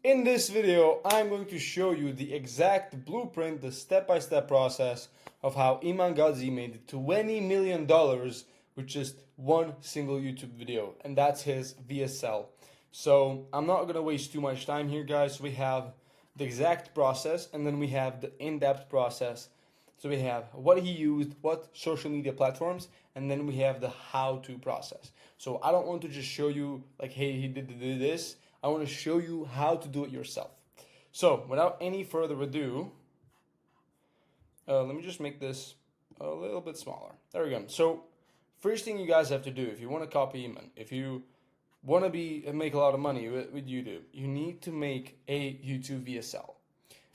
In this video, I'm going to show you the exact blueprint, the step-by-step process of how Iman Gadzhi made $20 million with just one single YouTube video, and that's his VSL. So I'm not going to waste too much time here, guys. We have the exact process, and then we have the in-depth process. So we have what he used, what social media platforms, and then we have the how-to process. So I don't want to just show you like, hey, he did this. I want to show you how to do it yourself. So without any further ado, let me just make this a little bit smaller. There we go. So first thing you guys have to do, if you want to copy Iman, if you want to make a lot of money with YouTube, you need to make a YouTube VSL.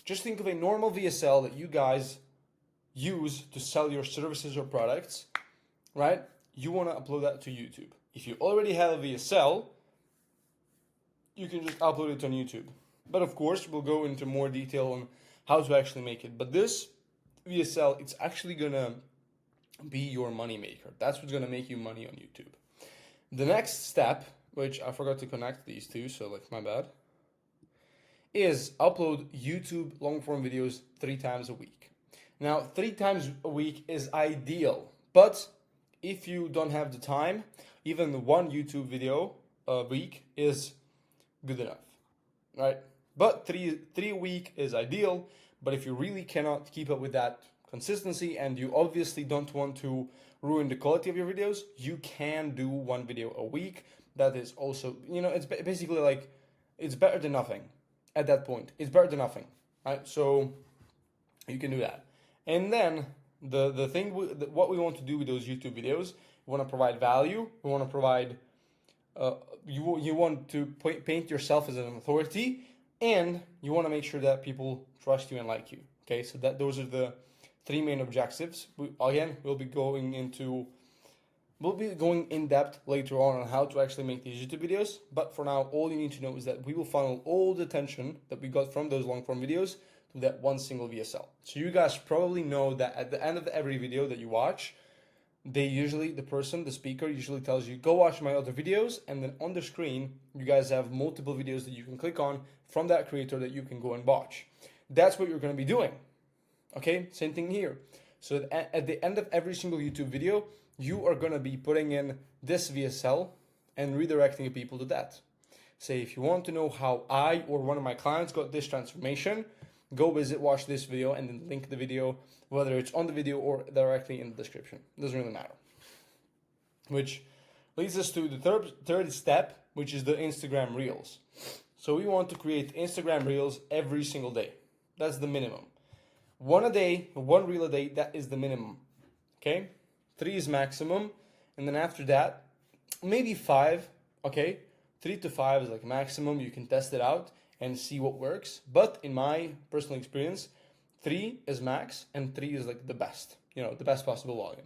Just think of a normal VSL that you guys use to sell your services or products, right? You want to upload that to YouTube. If you already have a VSL, you can just upload it on YouTube. But of course, we'll go into more detail on how to actually make it. But this VSL, it's actually gonna be your money maker. That's what's gonna make you money on YouTube. The next step, which I forgot to connect these two, so like my bad, is upload YouTube long form videos 3 times a week. Now, 3 times a week is ideal, but if you don't have the time, even one YouTube video a week is good enough, right? But three a week is ideal. But if you really cannot keep up with that consistency and you obviously don't want to ruin the quality of your videos, you can do 1 video a week. That is also, it's basically like, it's better than nothing at that point. It's better than nothing, right? So you can do that. And then the thing, what we want to do with those YouTube videos, we want to provide value. We want to provide you want to paint yourself as an authority, and you want to make sure that people trust you and like you. Okay, so those are the 3 main objectives. We'll be going in depth later on how to actually make these YouTube videos. But for now, all you need to know is that we will funnel all the attention that we got from those long form videos to that one single VSL. So you guys probably know that at the end of every video that you watch, the speaker usually tells you, go watch my other videos, and then on the screen, you guys have multiple videos that you can click on from that creator that you can go and watch. That's what you're going to be doing. Okay, same thing here. So at the end of every single YouTube video, you are going to be putting in this VSL and redirecting people to that. Say, if you want to know how I or one of my clients got this transformation, go watch this video, and then link the video, whether it's on the video or directly in the description. It doesn't really matter. Which leads us to the third step, which is the Instagram Reels. So we want to create Instagram Reels every single day. That's the minimum. 1 a day, 1 reel a day, that is the minimum. Okay? 3 is maximum. And then after that, maybe 5, okay? 3 to 5 is like maximum. You can test it out and see what works. But in my personal experience, 3 is max and 3 is like the best, the best possible volume.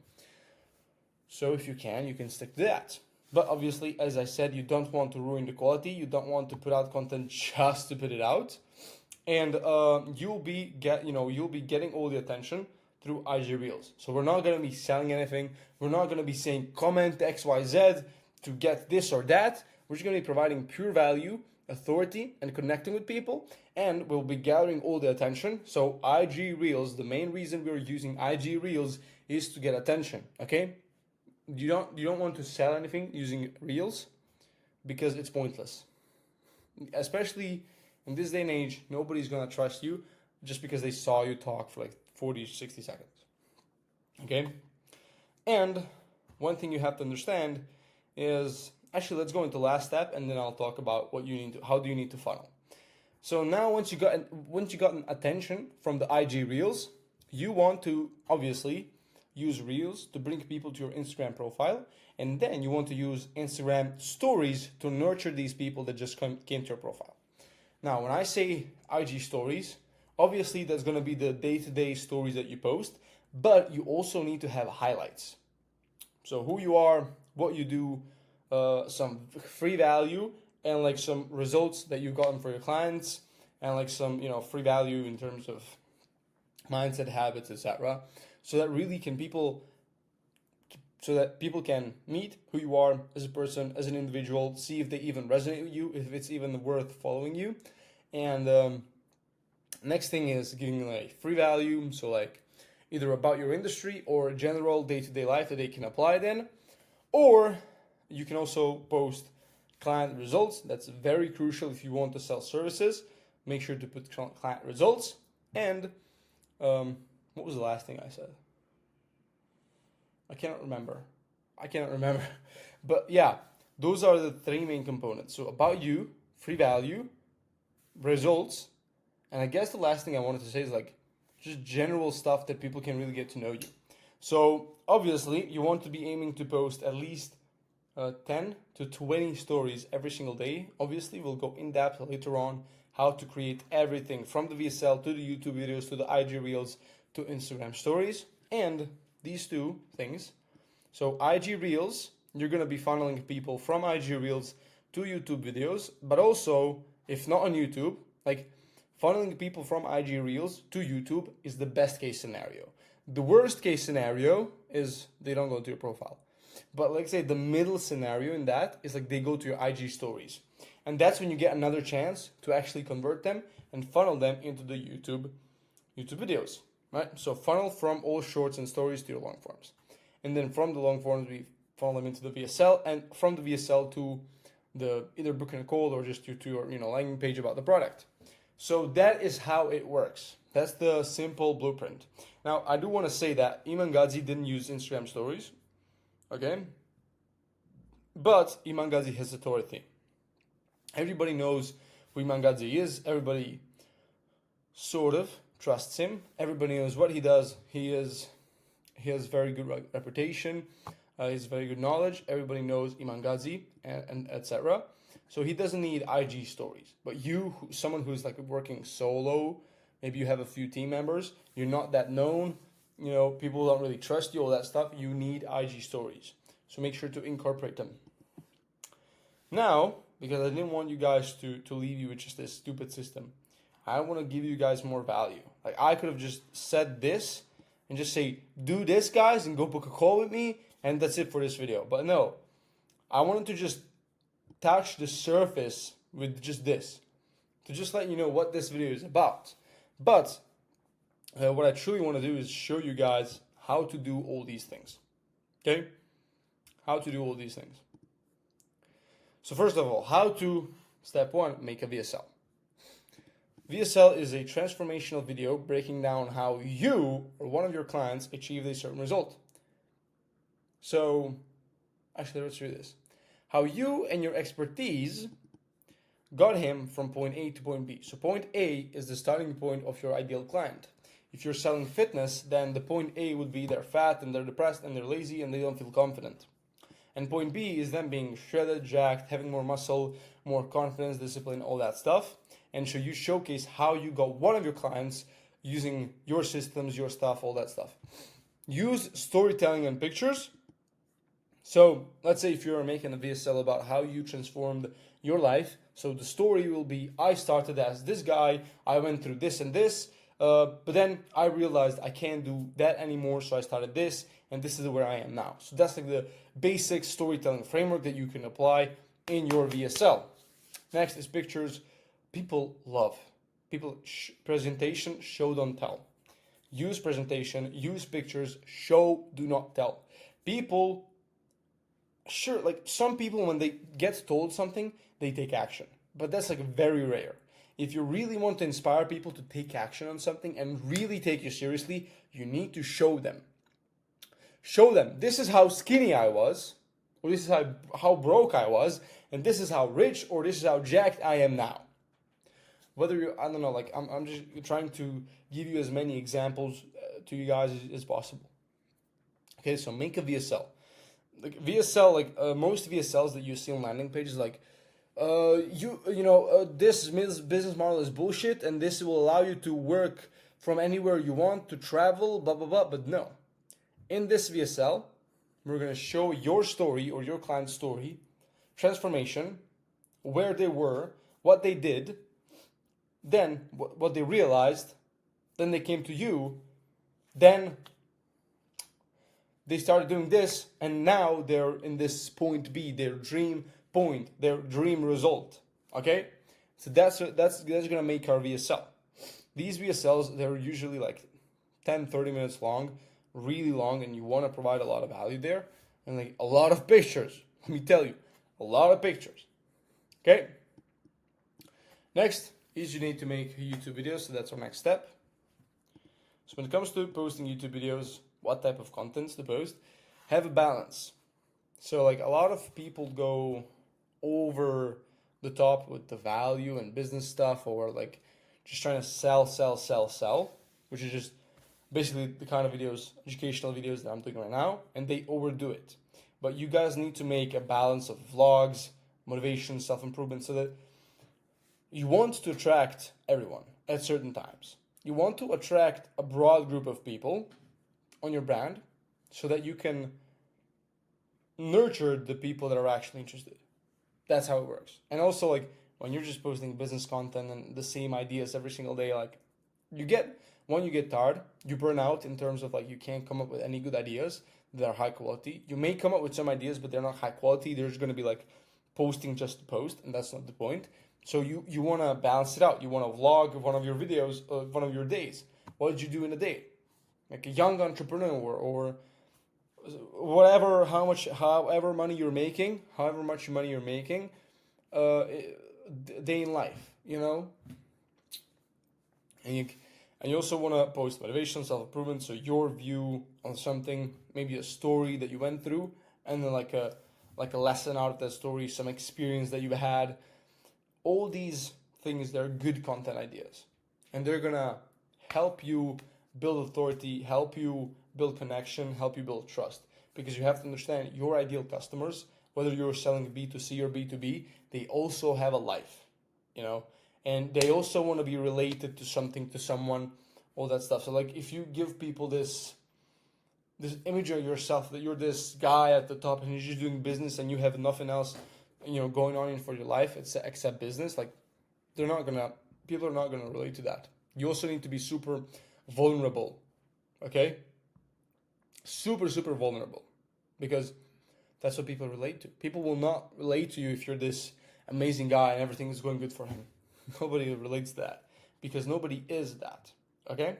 So if you can stick to that. But obviously, as I said, you don't want to ruin the quality. You don't want to put out content just to put it out. And you'll be getting all the attention through IG Reels. So we're not going to be selling anything. We're not going to be saying comment XYZ to get this or that. We're just going to be providing pure value, authority, and connecting with people, and we'll be gathering all the attention. So IG Reels, the main reason we're using IG Reels is to get attention. Okay, you don't want to sell anything using Reels because it's pointless, especially in this day and age. Nobody's gonna trust you just because they saw you talk for like 40-60 seconds. Okay, and one thing you have to understand is, actually, let's go into the last step, and then I'll talk about how do you need to funnel. So now, once you got attention from the IG Reels, you want to obviously use Reels to bring people to your Instagram profile, and then you want to use Instagram Stories to nurture these people that just came to your profile. Now, when I say IG Stories, obviously that's going to be the day-to-day stories that you post, but you also need to have highlights. So who you are, what you do, some free value, and like some results that you've gotten for your clients, and like some free value in terms of mindset, habits, etc. So that people can meet who you are as a person, as an individual, see if they even resonate with you, if it's even worth following you, And next thing is giving like free value, so like either about your industry or general day-to-day life that they can apply it in. Or you can also post client results. That's very crucial if you want to sell services. Make sure to put client results. And what was the last thing I said? I cannot remember. But yeah, those are the three main components. So about you, free value, results, and I guess the last thing I wanted to say is like just general stuff that people can really get to know you. So obviously you want to be aiming to post at least 10 to 20 stories every single day. Obviously we'll go in depth later on how to create everything from the VSL to the YouTube videos to the IG Reels to Instagram stories and these two things. So IG Reels, you're going to be funneling people from IG Reels to YouTube videos, but also if not on YouTube, like funneling people from IG Reels to YouTube is the best case scenario. The worst case scenario is they don't go to your profile. But like say the middle scenario in that is like they go to your IG stories. And that's when you get another chance to actually convert them and funnel them into the YouTube videos, right? So funnel from all shorts and stories to your long forms. And then from the long forms, we funnel them into the VSL, and from the VSL to the either booking a call or just to your landing page about the product. So that is how it works. That's the simple blueprint. Now, I do want to say that Iman Gadzhi didn't use Instagram stories, okay? But Iman Gadzhi has authority. Everybody knows who Iman Gadzhi is. Everybody sort of trusts him. Everybody knows what he does. He has very good reputation. He has very good knowledge. Everybody knows Iman Gadzhi and etc. So he doesn't need IG stories. But you, someone who's like working solo, maybe you have a few team members, you're not that known, people don't really trust you, all that stuff, you need IG stories. So make sure to incorporate them. Now, because I didn't want you guys to leave you with just this stupid system, I want to give you guys more value. Like I could have just said this and just say, do this guys and go book a call with me and that's it for this video. But no, I wanted to just touch the surface with just this, to just let you know what this video is about. But what I truly want to do is show you guys how to do all these things. Okay? How to do all these things. So first of all, how to, step one, make a VSL. VSL is a transformational video breaking down how you or one of your clients achieved a certain result. So, actually, let's do this. How you and your expertise got him from point A to point B. So point A is the starting point of your ideal client. If you're selling fitness, then the point A would be they're fat and they're depressed and they're lazy and they don't feel confident. And point B is them being shredded, jacked, having more muscle, more confidence, discipline, all that stuff. And so you showcase how you got one of your clients using your systems, your stuff, all that stuff. Use storytelling and pictures. So let's say if you're making a VSL about how you transformed your life. So the story will be, I started as this guy, I went through this and this, but then I realized I can't do that anymore, so I started this, and this is where I am now. So that's like the basic storytelling framework that you can apply in your VSL. Next is pictures. People love. Presentation, show, don't tell. Use presentation, use pictures, show, do not tell. People, sure, like some people when they get told something, they take action. But that's like very rare. If you really want to inspire people to take action on something and really take you seriously, you need to show them. Show them, this is how skinny I was, or this is how broke I was, and this is how rich, or this is how jacked I am now. Whether you, I don't know, like I'm just trying to give you as many examples to you guys as possible. Okay, so make a VSL. Like VSL, like most VSLs that you see on landing pages, like this business model is bullshit, and this will allow you to work from anywhere you want, to travel, blah blah blah. But no, in this VSL, we're gonna show your story or your client's story, transformation, where they were, what they did, then what they realized, then they came to you, then they started doing this, and now they're in this point B, their dream point, their dream result. Okay? So that's gonna make our VSL. These VSLs, they're usually like 10, 30 minutes long, really long, and you want to provide a lot of value there. And like a lot of pictures. Let me tell you, a lot of pictures. Okay. Next is you need to make a YouTube video. So that's our next step. So when it comes to posting YouTube videos, what type of contents to post, have a balance. So like a lot of people go over the top with the value and business stuff, or like just trying to sell, which is just basically the kind of videos, educational videos that I'm doing right now, and they overdo it. But you guys need to make a balance of vlogs, motivation, self-improvement, so that you want to attract everyone at certain times. You want to attract a broad group of people on your brand so that you can nurture the people that are actually interested. That's how it works. And also, like, when you're just posting business content and the same ideas every single day, like, you get tired, you burn out in terms of, like, you can't come up with any good ideas that are high quality. You may come up with some ideas, but they're not high quality. They're just going to be, like, posting just to post, and that's not the point. So you want to balance it out. You want to vlog one of your videos, one of your days. What did you do in a day? Like a young entrepreneur or whatever, however much money you're making, day in life, you know. And you also want to post motivation, self-improvement, so your view on something, maybe a story that you went through, and then like a lesson out of that story, some experience that you had. All these things, they're good content ideas, and they're gonna help you build authority, help you build connection, help you build trust. Because you have to understand, your ideal customers, whether you're selling B2C or B2B, they also have a life, you know, and they also want to be related to something, to someone, all that stuff. So like, if you give people this image of yourself that you're this guy at the top and you're just doing business and you have nothing else, you know, going on for your life except business, like, people are not gonna relate to that. You also need to be super vulnerable, okay? Super vulnerable, because that's what people relate to. People will not relate to you if you're this amazing guy and everything is going good for him. Nobody relates to that, because nobody is that, okay?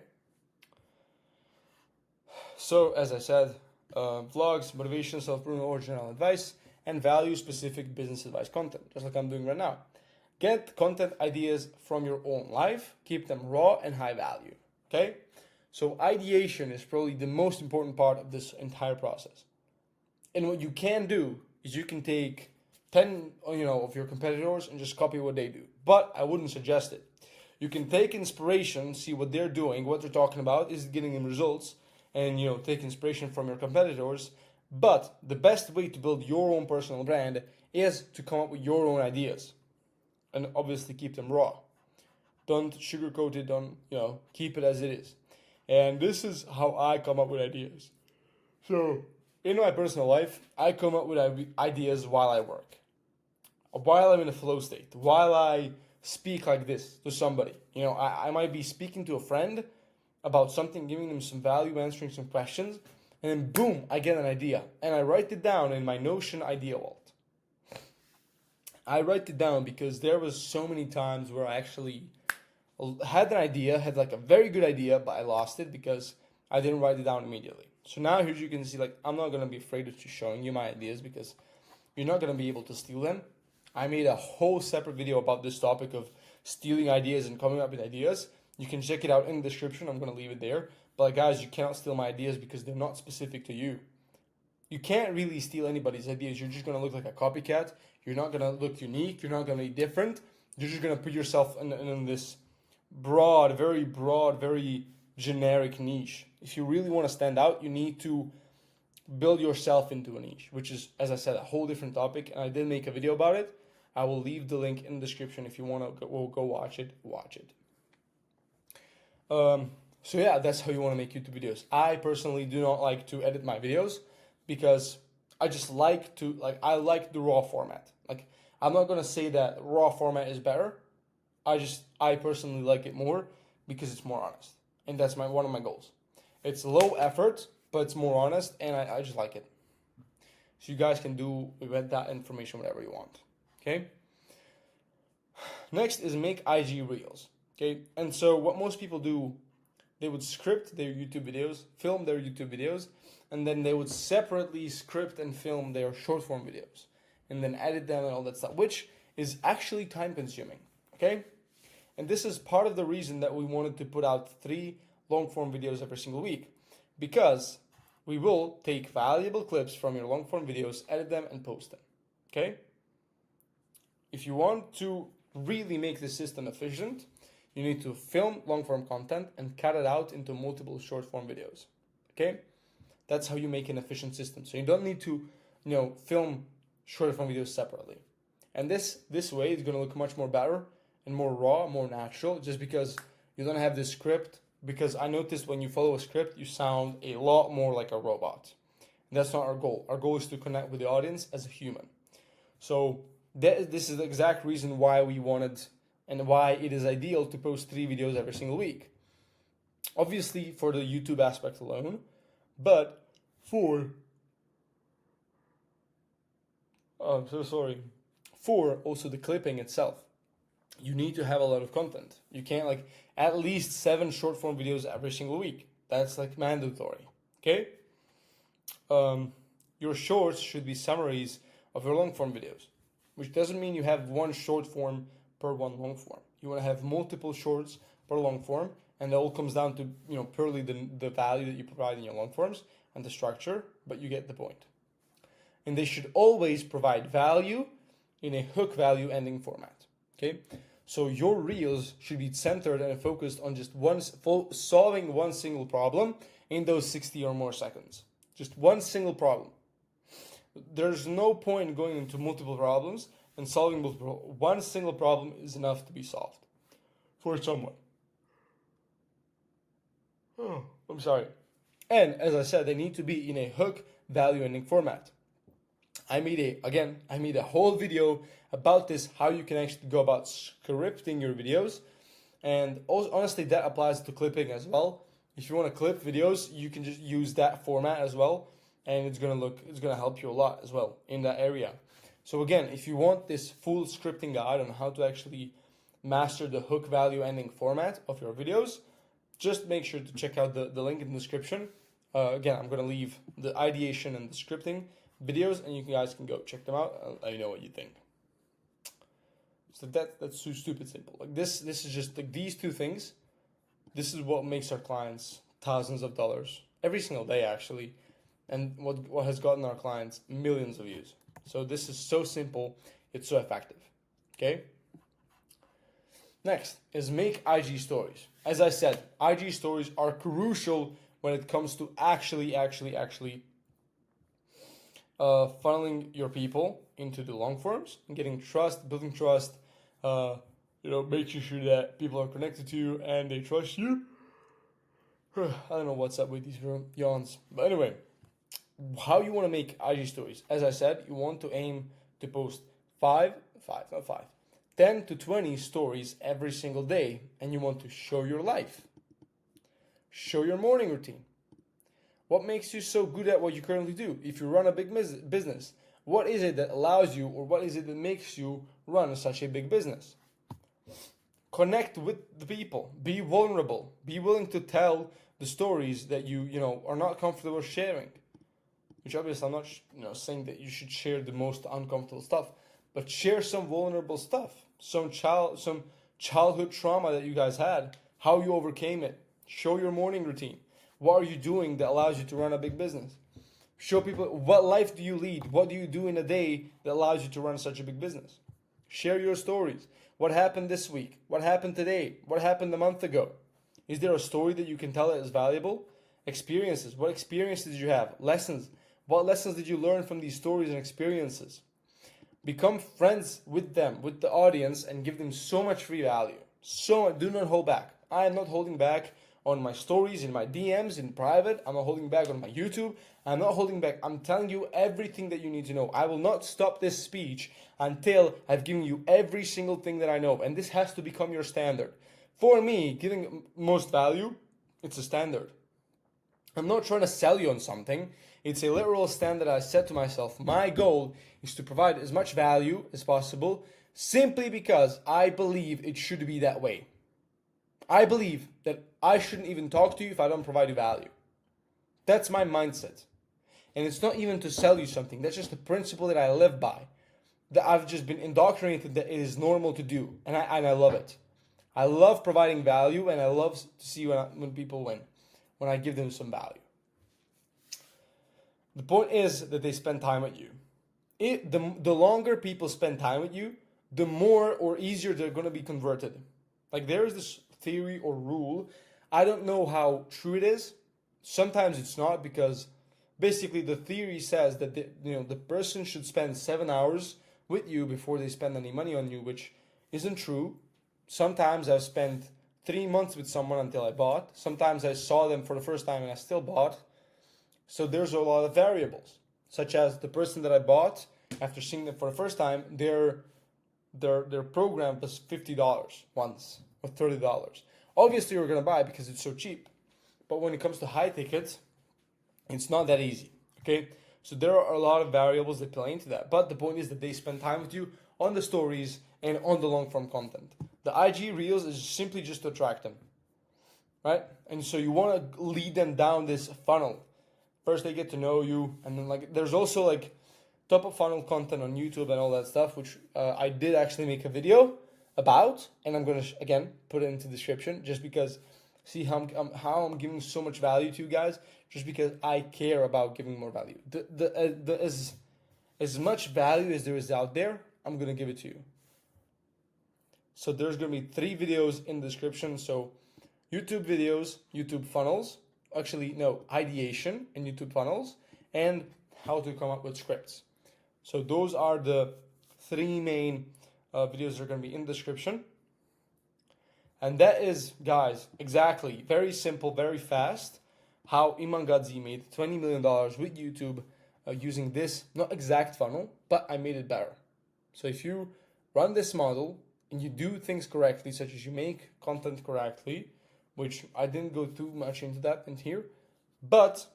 So, as I said, vlogs, motivation, self-improvement, or general advice, and value-specific business advice content, just like I'm doing right now. Get content ideas from your own life, keep them raw and high value, okay? So ideation is probably the most important part of this entire process. And what you can do is you can take 10, of your competitors and just copy what they do. But I wouldn't suggest it. You can take inspiration, see what they're doing, what they're talking about, is getting them results, and take inspiration from your competitors. But the best way to build your own personal brand is to come up with your own ideas, and obviously keep them raw. Don't sugarcoat it. Don't keep it as it is. And this is how I come up with ideas. So in my personal life, I come up with ideas while I work, while I'm in a flow state, while I speak like this to somebody. I might be speaking to a friend about something, giving them some value, answering some questions, and then boom, I get an idea. And I write it down in my Notion idea vault. I write it down because there was so many times where I actually had an idea, had like a very good idea, but I lost it because I didn't write it down immediately. So now here you can see, like, I'm not going to be afraid of just showing you my ideas because you're not going to be able to steal them. I made a whole separate video about this topic of stealing ideas and coming up with ideas. You can check it out in the description. I'm going to leave it there. But guys, you cannot steal my ideas because they're not specific to you. You can't really steal anybody's ideas. You're just going to look like a copycat. You're not going to look unique. You're not going to be different. You're just going to put yourself in this broad, very generic niche. If you really want to stand out, you need to build yourself into a niche, which is, as I said, a whole different topic. And I did make a video about it. I will leave the link in the description. If you want to go watch it, watch it. So yeah, that's how you want to make YouTube videos. I personally do not like to edit my videos because I just like I like the raw format. Like, I'm not going to say that raw format is better. I personally like it more because it's more honest. And that's one of my goals. It's low effort, but it's more honest, and I just like it. So you guys can do with that information whatever you want. Okay? Next is make IG Reels. Okay, and so what most people do, they would script their YouTube videos, film their YouTube videos, and then they would separately script and film their short form videos, and then edit them and all that stuff, which is actually time consuming. Okay, and this is part of the reason that we wanted to put out 3 long form videos every single week, because we will take valuable clips from your long form videos, edit them, and post them. Okay, if you want to really make the system efficient, you need to film long form content and cut it out into multiple short form videos. Okay, that's how you make an efficient system. So you don't need to, film short form videos separately. And this way it's going to look much more better and more raw, more natural, just because you don't have this script. Because I noticed when you follow a script, you sound a lot more like a robot. And that's not our goal. Our goal is to connect with the audience as a human. So this is the exact reason why we wanted and why it is ideal to post 3 videos every single week. Obviously for the YouTube aspect alone, but for also the clipping itself, you need to have a lot of content. You can't at least 7 short form videos every single week. That's mandatory. Okay? Your shorts should be summaries of your long form videos, which doesn't mean you have 1 short form per 1 long form. You want to have multiple shorts per long form, and it all comes down to purely the value that you provide in your long forms and the structure, but you get the point. And they should always provide value in a hook value ending format. Okay? So your reels should be centered and focused on just solving one single problem in those 60 or more seconds. Just one single problem. There's no point going into multiple problems and solving multiple. One single problem is enough to be solved for someone. Oh, I'm sorry. And as I said, they need to be in a hook value ending format. I made a whole video about this, how you can actually go about scripting your videos. And also, honestly, that applies to clipping as well. If you want to clip videos, you can just use that format as well. And it's gonna help you a lot as well in that area. So again, if you want this full scripting guide on how to actually master the hook value ending format of your videos, just make sure to check out the link in the description. Again, I'm gonna leave the ideation and the scripting videos, and you guys can go check them out and let me know what you think. So that's so stupid simple. This is just these 2 things. This is what makes our clients thousands of dollars every single day, actually, and what has gotten our clients millions of views. So this is so simple, it's so effective. Okay. Next is make IG stories. As I said, IG stories are crucial when it comes to actually funneling your people into the long forms and getting trust, building trust, making sure that people are connected to you and they trust you. I don't know what's up with these yawns. But anyway, how you want to make IG stories. As I said, you want to aim to post 10 to 20 stories every single day, and you want to show your life. Show your morning routine. What makes you so good at what you currently do? If you run a big business, what is it that allows you, or what is it that makes you run such a big business? Connect with the people. Be vulnerable. Be willing to tell the stories that you are not comfortable sharing. Which obviously I'm not saying that you should share the most uncomfortable stuff, but share some vulnerable stuff, some childhood trauma that you guys had, how you overcame it. Show your morning routine. What are you doing that allows you to run a big business? Show people what life do you lead? What do you do in a day that allows you to run such a big business? Share your stories. What happened this week? What happened today? What happened a month ago? Is there a story that you can tell that is valuable? Experiences. What experiences did you have? Lessons. What lessons did you learn from these stories and experiences? Become friends with them, with the audience, and give them so much free value. Do not hold back. I am not holding back on my stories, in my DMs, in private. I'm not holding back on my YouTube. I'm not holding back. I'm telling you everything that you need to know. I will not stop this speech until I've given you every single thing that I know. And this has to become your standard. For me, giving most value, it's a standard. I'm not trying to sell you on something. It's a literal standard I set to myself. My goal is to provide as much value as possible simply because I believe it should be that way. I believe that I shouldn't even talk to you if I don't provide you value. That's my mindset. And it's not even to sell you something. That's just a principle that I live by. That I've just been indoctrinated that it is normal to do. And I love it. I love providing value, and I love to see when people win. When I give them some value. The point is that they spend time with you. The longer people spend time with you, the more or easier they're going to be converted. Like there is this theory or rule. I don't know how true it is. Sometimes it's not, because basically the theory says that the person should spend 7 hours with you before they spend any money on you, which isn't true. Sometimes I've spent 3 months with someone until I bought. Sometimes I saw them for the first time and I still bought. So there's a lot of variables, such as the person that I bought, after seeing them for the first time, their program was $50 once or $30. Obviously you're gonna buy because it's so cheap. But when it comes to high tickets, it's not that easy. Okay? So there are a lot of variables that play into that. But the point is that they spend time with you on the stories and on the long form content. The IG Reels is simply just to attract them. Right? And so you want to lead them down this funnel. First they get to know you, and then like there's also like top of funnel content on YouTube and all that stuff, which I did actually make a video about, and I'm gonna again put it into the description, just because see how I'm giving so much value to you guys, just because I care about giving more value. As much value as there is out there, I'm gonna give it to you. So there's gonna be 3 videos in the description. So YouTube videos, YouTube funnels. Actually, no, ideation and YouTube funnels, and how to come up with scripts. So those are the 3 main videos that are going to be in the description. And that is, guys, exactly, very simple, very fast, how Iman Gadzhi made $20 million with YouTube using this, not exact funnel, but I made it better. So if you run this model and you do things correctly, such as you make content correctly, which I didn't go too much into that in here, but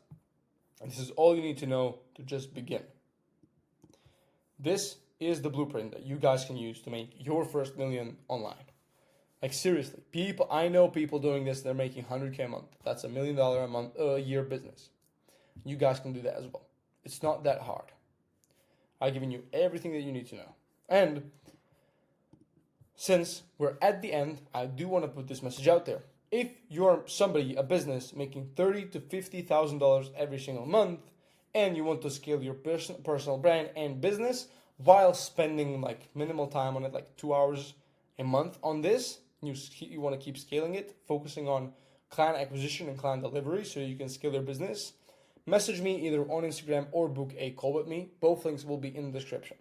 this is all you need to know to just begin. This is the blueprint that you guys can use to make your first million online. Like seriously, I know people doing this, they're making 100K a month. That's $1 million a year business. You guys can do that as well. It's not that hard. I've given you everything that you need to know. And since we're at the end, I do want to put this message out there. If you're somebody, a business, making $30,000 to $50,000 every single month, and you want to scale your personal brand and business while spending like minimal time on it, like 2 hours a month on this, you want to keep scaling it, focusing on client acquisition and client delivery so you can scale your business, message me either on Instagram or book a call with me. Both links will be in the description.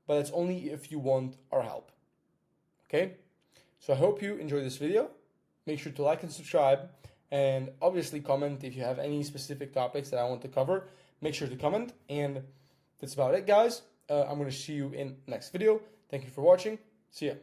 But it's only if you want our help. Okay? So I hope you enjoyed this video. Make sure to like and subscribe, and obviously comment if you have any specific topics that I want to cover. Make sure to comment, and that's about it, guys. I'm going to see you in the next video. Thank you for watching. See ya.